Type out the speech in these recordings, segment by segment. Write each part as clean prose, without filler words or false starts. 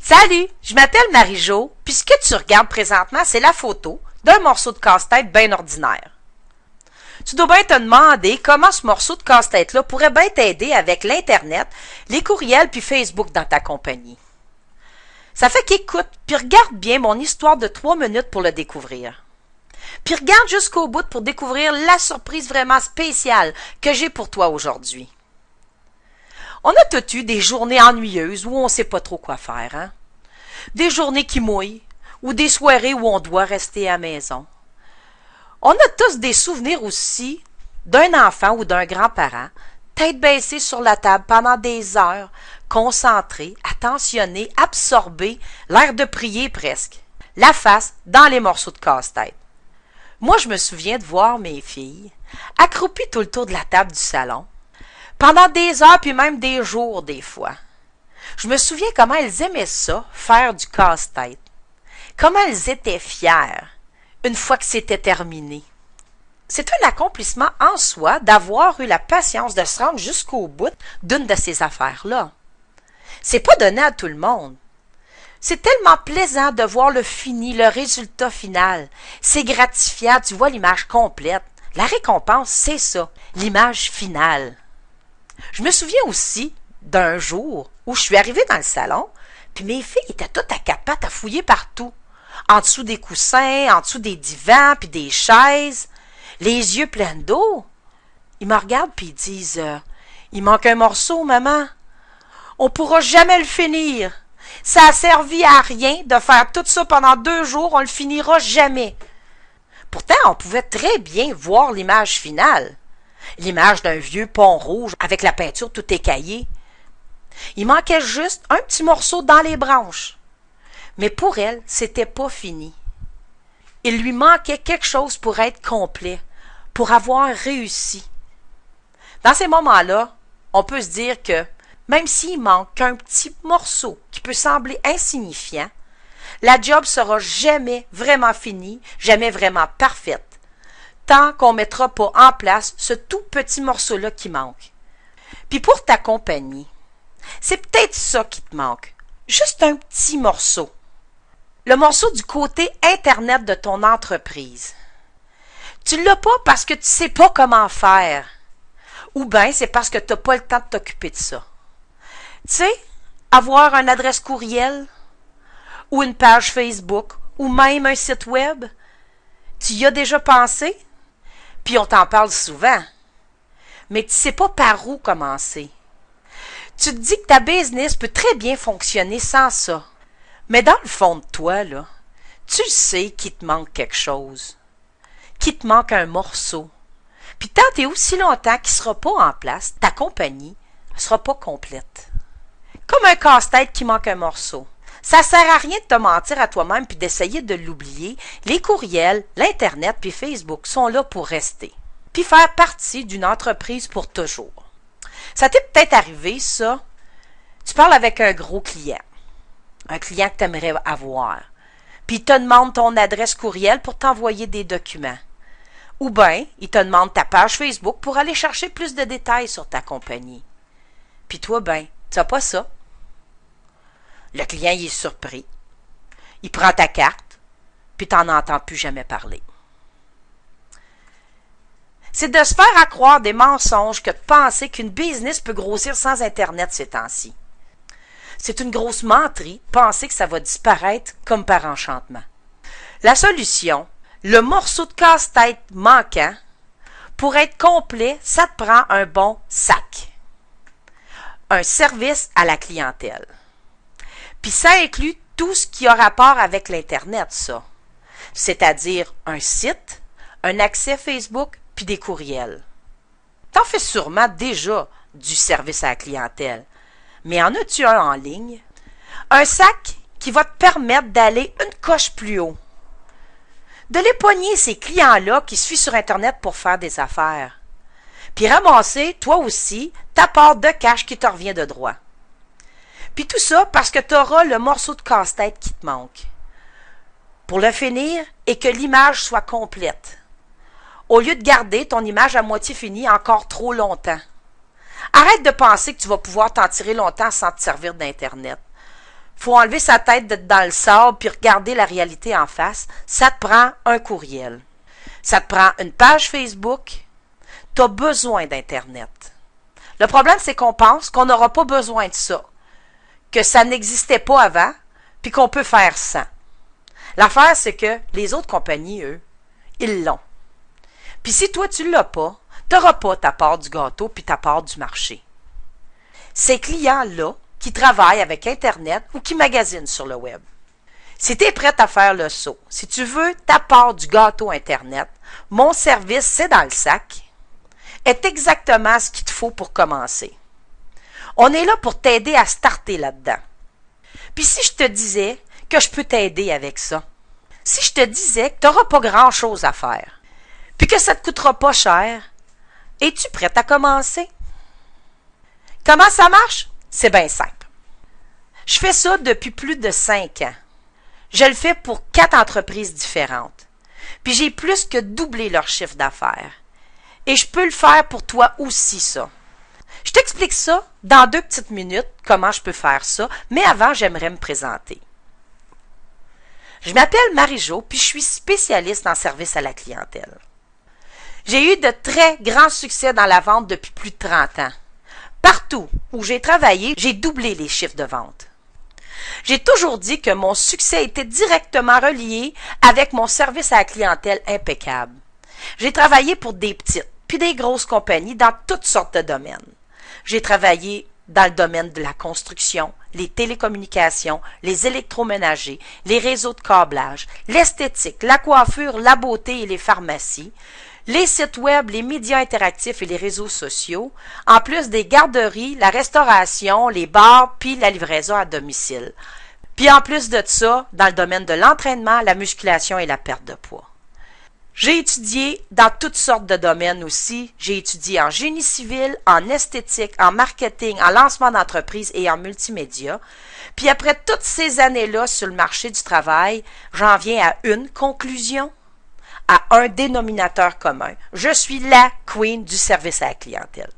Salut, je m'appelle Marie-Jo, puis ce que tu regardes présentement, c'est la photo d'un morceau de casse-tête bien ordinaire. Tu dois bien te demander comment ce morceau de casse-tête-là pourrait bien t'aider avec l'Internet, les courriels puis Facebook dans ta compagnie. Ça fait qu'écoute, puis regarde bien mon histoire de 3 minutes pour le découvrir. Puis regarde jusqu'au bout pour découvrir la surprise vraiment spéciale que j'ai pour toi aujourd'hui. On a tous eu des journées ennuyeuses où on ne sait pas trop quoi faire, hein? Des journées qui mouillent ou des soirées où on doit rester à la maison. On a tous des souvenirs aussi d'un enfant ou d'un grand-parent, tête baissée sur la table pendant des heures, concentré, attentionné, absorbé, l'air de prier presque, la face dans les morceaux de casse-tête. Moi, je me souviens de voir mes filles accroupies tout le tour de la table du salon, pendant des heures puis même des jours des fois. Je me souviens comment elles aimaient ça, faire du casse-tête. Comment elles étaient fières une fois que c'était terminé. C'est un accomplissement en soi d'avoir eu la patience de se rendre jusqu'au bout d'une de ces affaires-là. C'est pas donné à tout le monde. C'est tellement plaisant de voir le fini, le résultat final. C'est gratifiant, tu vois l'image complète. La récompense, c'est ça, l'image finale. Je me souviens aussi d'un jour où je suis arrivée dans le salon, puis mes filles étaient toutes à quatre pattes à fouiller partout. En dessous des coussins, en dessous des divans, puis des chaises, les yeux pleins d'eau. Ils me regardent puis ils disent « Il manque un morceau, maman. On pourra jamais le finir. Ça a servi à rien de faire tout ça pendant 2 jours, on le finira jamais. » Pourtant, on pouvait très bien voir l'image finale. L'image d'un vieux pont rouge avec la peinture tout écaillée. Il manquait juste un petit morceau dans les branches. Mais pour elle, c'était pas fini. Il lui manquait quelque chose pour être complet, pour avoir réussi. Dans ces moments-là, on peut se dire que même s'il manque qu'un petit morceau qui peut sembler insignifiant, la job sera jamais vraiment finie, jamais vraiment parfaite, tant qu'on ne mettra pas en place ce tout petit morceau-là qui manque. Puis pour ta compagnie, c'est peut-être ça qui te manque, juste un petit morceau. Le morceau du côté Internet de ton entreprise. Tu l'as pas parce que tu sais pas comment faire, ou bien c'est parce que tu n'as pas le temps de t'occuper de ça. Tu sais, avoir une adresse courriel, ou une page Facebook, ou même un site web, tu y as déjà pensé? Puis on t'en parle souvent. Mais tu sais pas par où commencer. Tu te dis que ta business peut très bien fonctionner sans ça. Mais dans le fond de toi, là, tu sais qu'il te manque quelque chose. Qu'il te manque un morceau. Puis tant et aussi longtemps qu'il ne sera pas en place, ta compagnie ne sera pas complète. Comme un casse-tête qui manque un morceau. Ça sert à rien de te mentir à toi-même puis d'essayer de l'oublier. Les courriels, l'Internet puis Facebook sont là pour rester. Puis faire partie d'une entreprise pour toujours. Ça t'est peut-être arrivé, ça. Tu parles avec un gros client. Un client que tu aimerais avoir. Puis il te demande ton adresse courriel pour t'envoyer des documents. Ou bien, il te demande ta page Facebook pour aller chercher plus de détails sur ta compagnie. Puis toi, ben, tu n'as pas ça. Le client, il est surpris. Il prend ta carte, puis tu n'en entends plus jamais parler. C'est de se faire à croire des mensonges que de penser qu'une business peut grossir sans Internet ces temps-ci. C'est une grosse menterie de penser que ça va disparaître comme par enchantement. La solution, le morceau de casse-tête manquant, pour être complet, ça te prend un bon sac. Un service à la clientèle. Puis ça inclut tout ce qui a rapport avec l'Internet, ça. C'est-à-dire un site, un accès Facebook, puis des courriels. T'en fais sûrement déjà du service à la clientèle. Mais en as-tu un en ligne? Un sac qui va te permettre d'aller une coche plus haut. De l'époigner ces clients-là qui suivent sur Internet pour faire des affaires. Puis ramasser, toi aussi, ta part de cash qui te revient de droit. Puis tout ça parce que tu auras le morceau de casse-tête qui te manque. Pour le finir et que l'image soit complète. Au lieu de garder ton image à moitié finie encore trop longtemps. Arrête de penser que tu vas pouvoir t'en tirer longtemps sans te servir d'Internet. faut enlever sa tête dans le sable puis regarder la réalité en face, ça te prend un courriel. Ça te prend une page Facebook. Tu as besoin d'Internet. Le problème, c'est qu'on pense qu'on n'aura pas besoin de ça, que ça n'existait pas avant, puis qu'on peut faire sans. L'affaire, c'est que les autres compagnies, eux, ils l'ont. Puis si toi, tu l'as pas, tu n'auras pas ta part du gâteau puis ta part du marché. Ces clients-là qui travaillent avec Internet ou qui magasinent sur le web. Si tu es prête à faire le saut, si tu veux ta part du gâteau Internet, mon service, c'est dans le sac, est exactement ce qu'il te faut pour commencer. On est là pour t'aider à starter là-dedans. Puis si je te disais que je peux t'aider avec ça, si je te disais que tu n'auras pas grand-chose à faire, puis que ça ne te coûtera pas cher, es-tu prête à commencer? Comment ça marche? C'est bien simple. Je fais ça depuis plus de 5 ans. Je le fais pour 4 entreprises différentes. Puis j'ai plus que doublé leur chiffre d'affaires. Et je peux le faire pour toi aussi, ça. Je t'explique ça dans 2 petites minutes, comment je peux faire ça, mais avant, j'aimerais me présenter. Je m'appelle Marie-Jo, puis je suis spécialiste en service à la clientèle. J'ai eu de très grands succès dans la vente depuis plus de 30 ans. Partout où j'ai travaillé, j'ai doublé les chiffres de vente. J'ai toujours dit que mon succès était directement relié avec mon service à la clientèle impeccable. J'ai travaillé pour des petites puis des grosses compagnies dans toutes sortes de domaines. J'ai travaillé dans le domaine de la construction, les télécommunications, les électroménagers, les réseaux de câblage, l'esthétique, la coiffure, la beauté et les pharmacies, les sites web, les médias interactifs et les réseaux sociaux, en plus des garderies, la restauration, les bars, puis la livraison à domicile. Puis en plus de ça, dans le domaine de l'entraînement, la musculation et la perte de poids. J'ai étudié dans toutes sortes de domaines aussi. J'ai étudié en génie civil, en esthétique, en marketing, en lancement d'entreprise et en multimédia. Puis après toutes ces années-là sur le marché du travail, j'en viens à une conclusion, à un dénominateur commun. Je suis la queen du service à la clientèle.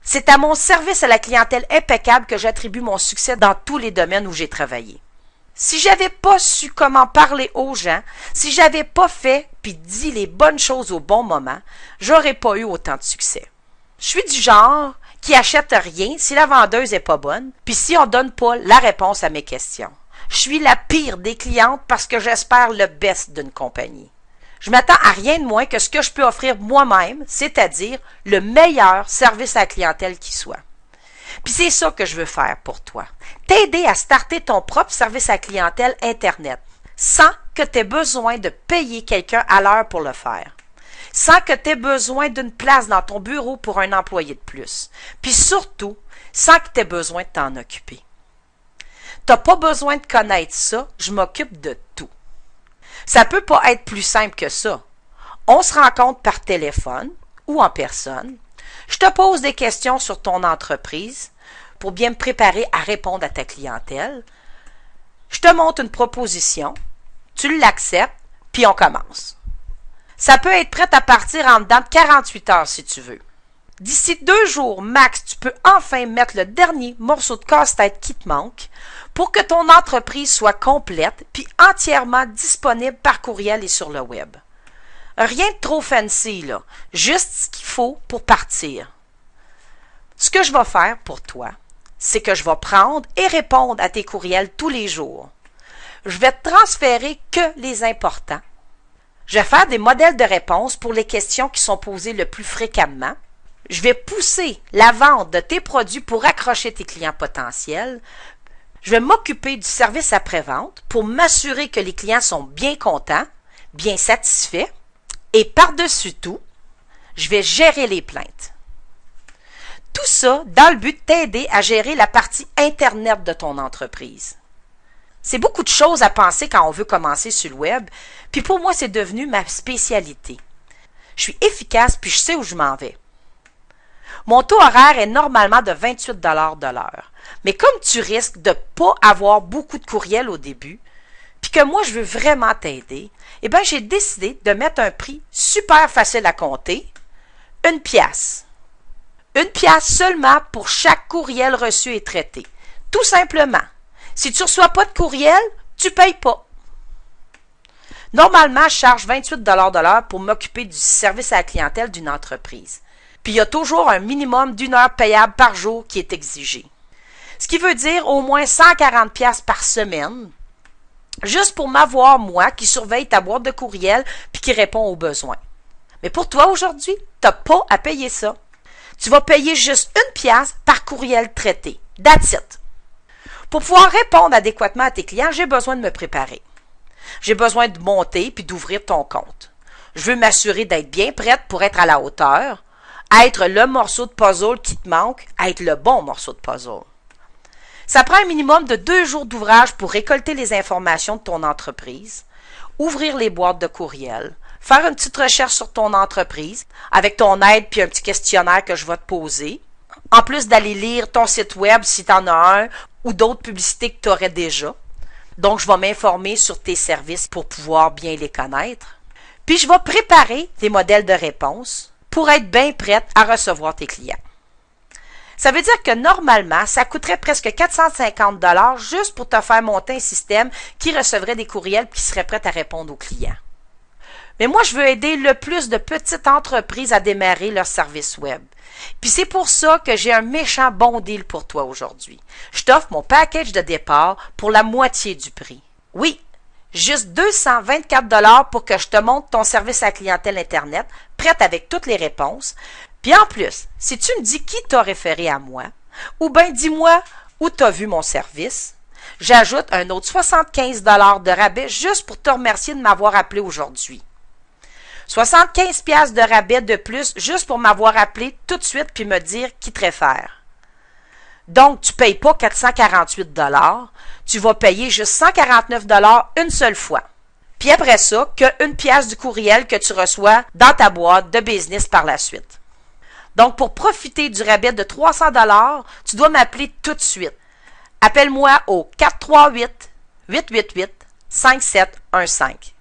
C'est à mon service à la clientèle impeccable que j'attribue mon succès dans tous les domaines où j'ai travaillé. Si j'avais pas su comment parler aux gens, si j'avais pas fait puis dit les bonnes choses au bon moment, j'aurais pas eu autant de succès. Je suis du genre qui achète rien si la vendeuse est pas bonne, puis si on donne pas la réponse à mes questions. Je suis la pire des clientes parce que j'espère le best d'une compagnie. Je m'attends à rien de moins que ce que je peux offrir moi-même, c'est-à-dire le meilleur service à la clientèle qui soit. Puis c'est ça que je veux faire pour toi. T'aider à starter ton propre service à la clientèle Internet, sans que tu aies besoin de payer quelqu'un à l'heure pour le faire. Sans que tu aies besoin d'une place dans ton bureau pour un employé de plus. Puis surtout, sans que tu aies besoin de t'en occuper. Tu n'as pas besoin de connaître ça, je m'occupe de tout. Ça peut pas être plus simple que ça. On se rencontre par téléphone ou en personne. Je te pose des questions sur ton entreprise pour bien me préparer à répondre à ta clientèle. Je te montre une proposition, tu l'acceptes, puis on commence. Ça peut être prêt à partir en dedans de 48 heures si tu veux. D'ici 2 jours max, tu peux enfin mettre le dernier morceau de casse-tête qui te manque pour que ton entreprise soit complète puis entièrement disponible par courriel et sur le web. Rien de trop fancy, là. Juste ce qu'il faut pour partir. Ce que je vais faire pour toi, c'est que je vais prendre et répondre à tes courriels tous les jours. Je vais te transférer que les importants. Je vais faire des modèles de réponses pour les questions qui sont posées le plus fréquemment. Je vais pousser la vente de tes produits pour accrocher tes clients potentiels. Je vais m'occuper du service après-vente pour m'assurer que les clients sont bien contents, bien satisfaits. Et par-dessus tout, je vais gérer les plaintes. Tout ça dans le but de t'aider à gérer la partie Internet de ton entreprise. C'est beaucoup de choses à penser quand on veut commencer sur le web, puis pour moi, c'est devenu ma spécialité. Je suis efficace, puis je sais où je m'en vais. Mon taux horaire est normalement de 28 $ de l'heure. Mais comme tu risques de ne pas avoir beaucoup de courriels au début, puis que moi, je veux vraiment t'aider, eh bien, j'ai décidé de mettre un prix super facile à compter, 1 piastre. 1 piastre seulement pour chaque courriel reçu et traité. Tout simplement. Si tu ne reçois pas de courriel, tu ne payes pas. Normalement, je charge 28 de l'heure pour m'occuper du service à la clientèle d'une entreprise. Puis il y a toujours un minimum d'1 heure payable par jour qui est exigé. Ce qui veut dire au moins 140$ par semaine, juste pour m'avoir, moi, qui surveille ta boîte de courriel puis qui répond aux besoins. Mais pour toi, aujourd'hui, tu n'as pas à payer ça. Tu vas payer juste 1$ par courriel traité. That's it. Pour pouvoir répondre adéquatement à tes clients, j'ai besoin de me préparer. J'ai besoin de monter puis d'ouvrir ton compte. Je veux m'assurer d'être bien prête pour être à la hauteur, être le morceau de puzzle qui te manque, être le bon morceau de puzzle. Ça prend un minimum de 2 jours d'ouvrage pour récolter les informations de ton entreprise, ouvrir les boîtes de courriel, faire une petite recherche sur ton entreprise avec ton aide puis un petit questionnaire que je vais te poser, en plus d'aller lire ton site web si tu en as un ou d'autres publicités que tu aurais déjà. Donc, je vais m'informer sur tes services pour pouvoir bien les connaître. Puis, je vais préparer tes modèles de réponse pour être bien prête à recevoir tes clients. Ça veut dire que normalement, ça coûterait presque 450$ juste pour te faire monter un système qui recevrait des courriels et qui serait prêt à répondre aux clients. Mais moi, je veux aider le plus de petites entreprises à démarrer leur service web. Puis c'est pour ça que j'ai un méchant bon deal pour toi aujourd'hui. Je t'offre mon package de départ pour la moitié du prix. Oui, juste 224$ pour que je te montre ton service à la clientèle Internet, prête avec toutes les réponses. Puis en plus, si tu me dis qui t'a référé à moi, ou bien dis-moi où tu as vu mon service, j'ajoute un autre 75$ de rabais juste pour te remercier de m'avoir appelé aujourd'hui. 75$ de rabais de plus juste pour m'avoir appelé tout de suite puis me dire qui te réfère. Donc, tu ne payes pas 448$, tu vas payer juste 149$ une seule fois. Puis après ça, que 1$ du courriel que tu reçois dans ta boîte de business par la suite. Donc, pour profiter du rabais de 300$, tu dois m'appeler tout de suite. Appelle-moi au 438-888-5715.